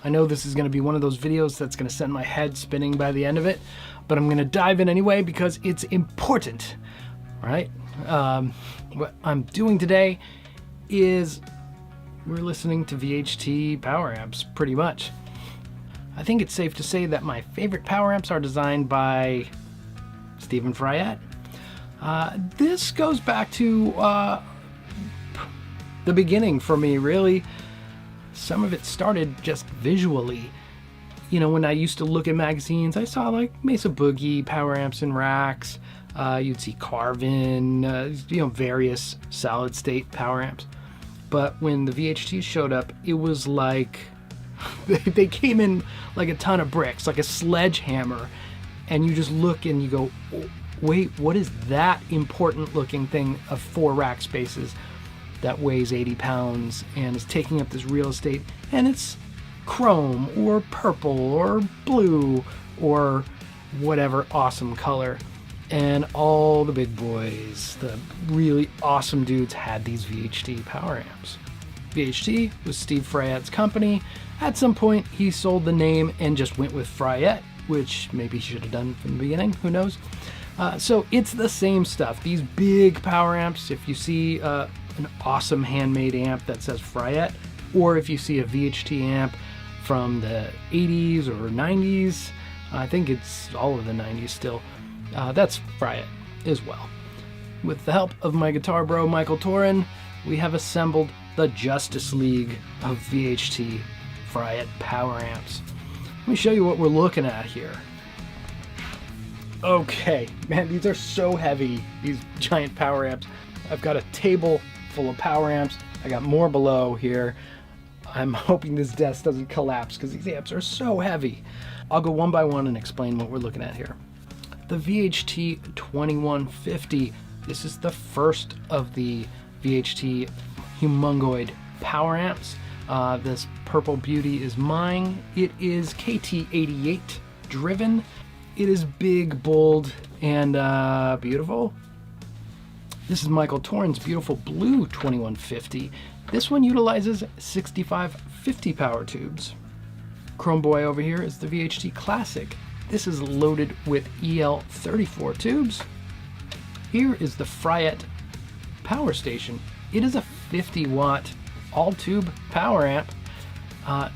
I know this is going to be one of those videos that's going to send my head spinning by the end of it, but I'm going to dive in anyway because it's important. All right? What I'm doing today is we're listening to VHT power amps pretty much. I think it's safe to say that my favorite power amps are designed by Stephen Fryette. This goes back to the beginning for me, really. Some of it started just visually. You know, when I used to look at magazines, I saw like Mesa Boogie power amps in racks. You'd see Carvin, various solid state power amps. But when the VHT showed up, it was like they came in like a ton of bricks, like a sledgehammer. And you just look and you go, wait, what is that important looking thing of 4 rack spaces that weighs 80 pounds and is taking up this real estate? And it's chrome or purple or blue or whatever awesome color. And all the big boys, the really awesome dudes, had these VHT power amps. VHT was Steve Fryette's company. At some point, he sold the name and just went with Fryette, which maybe he should have done from the beginning, who knows? So it's the same stuff. These big power amps, if you see an awesome handmade amp that says Fryette, or if you see a VHT amp from the 80s or 90s, I think it's all of the 90s still, that's Fryette as well. With the help of my guitar bro, Michael Nielsen, we have assembled the Justice League of VHT Fryette power amps. Let me show you what we're looking at here. Okay, man, these are so heavy, these giant power amps. I've got a table full of power amps. I got more below here. I'm hoping this desk doesn't collapse because these amps are so heavy. I'll go one by one and explain what we're looking at here. The VHT 2150. This is the first of the VHT humongoid power amps. This purple beauty is mine. It is KT88 driven. It is big, bold, and beautiful. This is Michael Nielsen's beautiful blue 2150. This one utilizes 6550 power tubes. Chrome Boy over here is the VHT Classic. This is loaded with EL34 tubes. Here is the Fryette Power Station. It is a 50 watt all tube power amp. I'm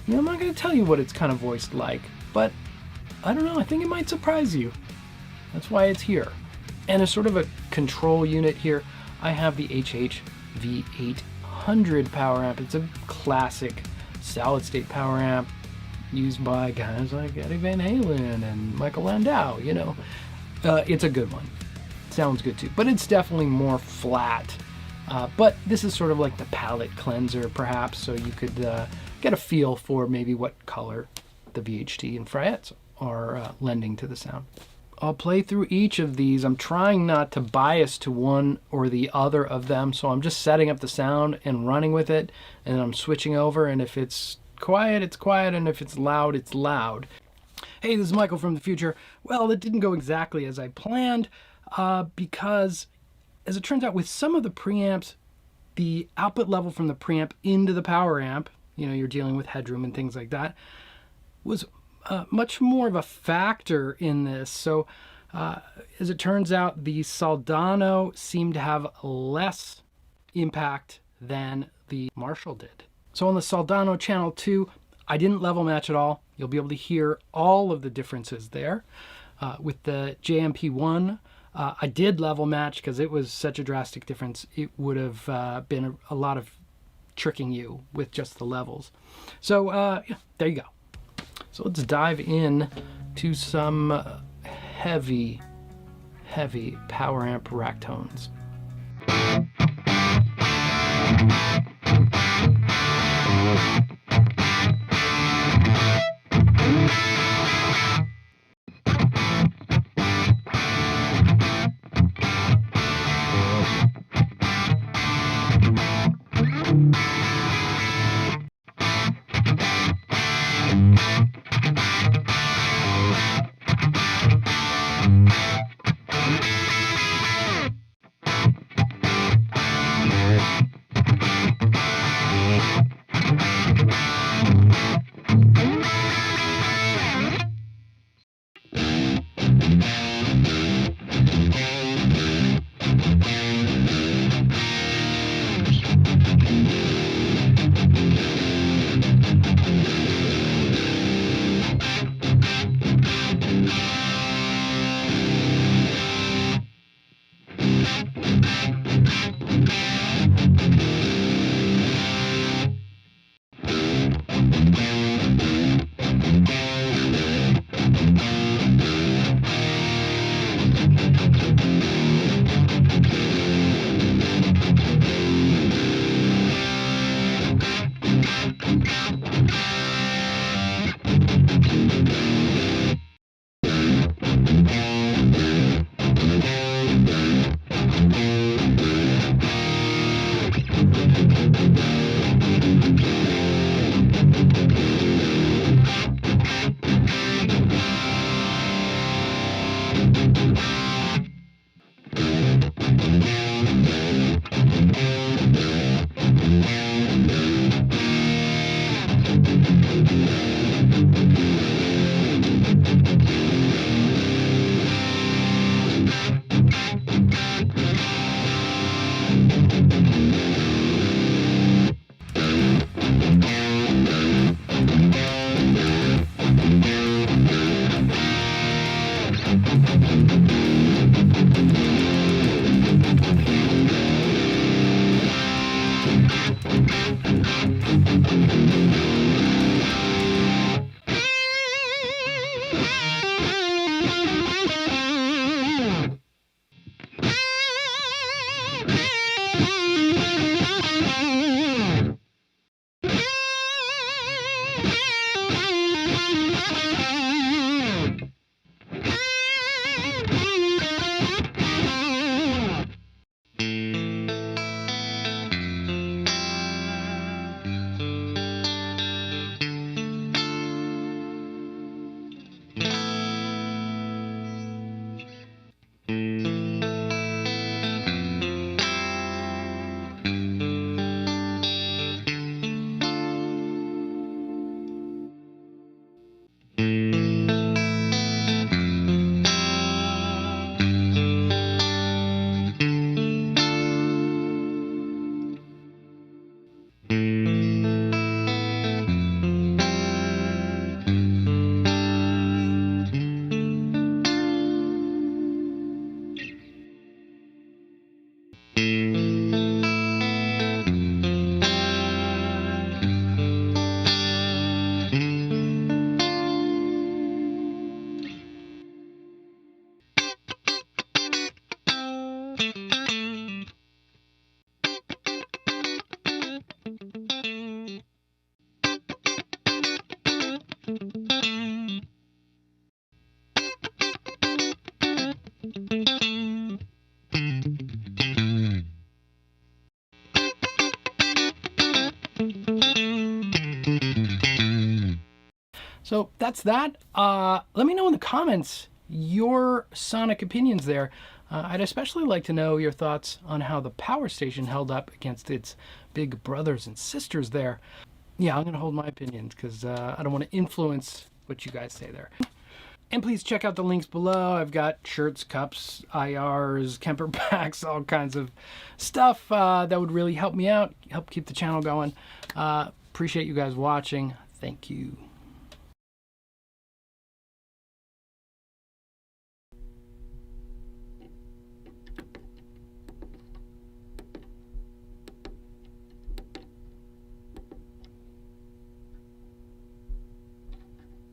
not going to tell you what it's kind of voiced like, but I don't know, I think it might surprise you. That's why it's here. And as sort of a control unit here, I have the HH V800 power amp. It's a classic solid state power amp used by guys like Eddie Van Halen and Michael Landau, you know. It's a good one. Sounds good too, but it's definitely more flat. But this is sort of like the palette cleanser perhaps, so you could get a feel for maybe what color the VHT and Fryettes are lending to the sound. I'll play through each of these. I'm trying not to bias to one or the other of them, so I'm just setting up the sound and running with it, and I'm switching over, and if it's quiet, it's quiet, and if it's loud, it's loud. Hey, this is Michael from the future. Well, it didn't go exactly as I planned, because as it turns out, with some of the preamps, the output level from the preamp into the power amp, you know, you're dealing with headroom and things like that, was much more of a factor in this. So as it turns out, the Soldano seemed to have less impact than the Marshall did. So on the Soldano channel 2, I didn't level match at all. You'll be able to hear all of the differences there. With the JMP1, I did level match because it was such a drastic difference. It would have been a lot of tricking you with just the levels. So yeah, there you go. So let's dive in to some heavy power amp rack tones. So that's that. Let me know in the comments your sonic opinions there. I'd especially like to know your thoughts on how the Power Station held up against its big brothers and sisters there. Yeah, I'm going to hold my opinions because I don't want to influence what you guys say there. And please check out the links below. I've got shirts, cups, IRs, Kemper packs, all kinds of stuff that would really help me out, help keep the channel going. Appreciate you guys watching. Thank you.